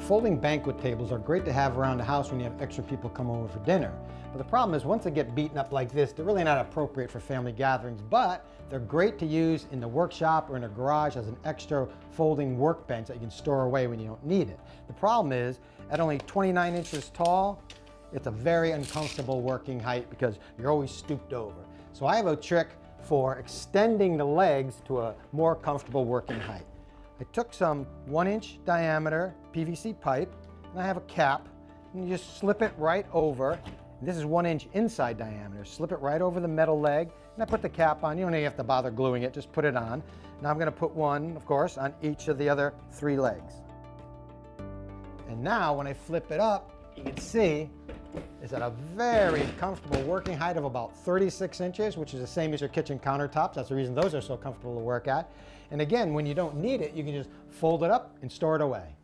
Folding banquet tables are great to have around the house when you have extra people come over for dinner. But the problem is once they get beaten up like this, they're really not appropriate for family gatherings, but they're great to use in the workshop or in a garage as an extra folding workbench that you can store away when you don't need it. The problem is, at only 29 inches tall, it's a very uncomfortable working height because you're always stooped over. So I have a trick for extending the legs to a more comfortable working height. I took some 1-inch diameter PVC pipe, and I have a cap, and you just slip it right over. This is 1 inch inside diameter. Slip it right over the metal leg, and I put the cap on. You don't even have to bother gluing it, just put it on. Now I'm gonna put one, of course, on each of the other 3 legs. And now when I flip it up, you can see it's at a very comfortable working height of about 36 inches, which is the same as your kitchen countertops. That's the reason those are so comfortable to work at. And again, when you don't need it, you can just fold it up and store it away.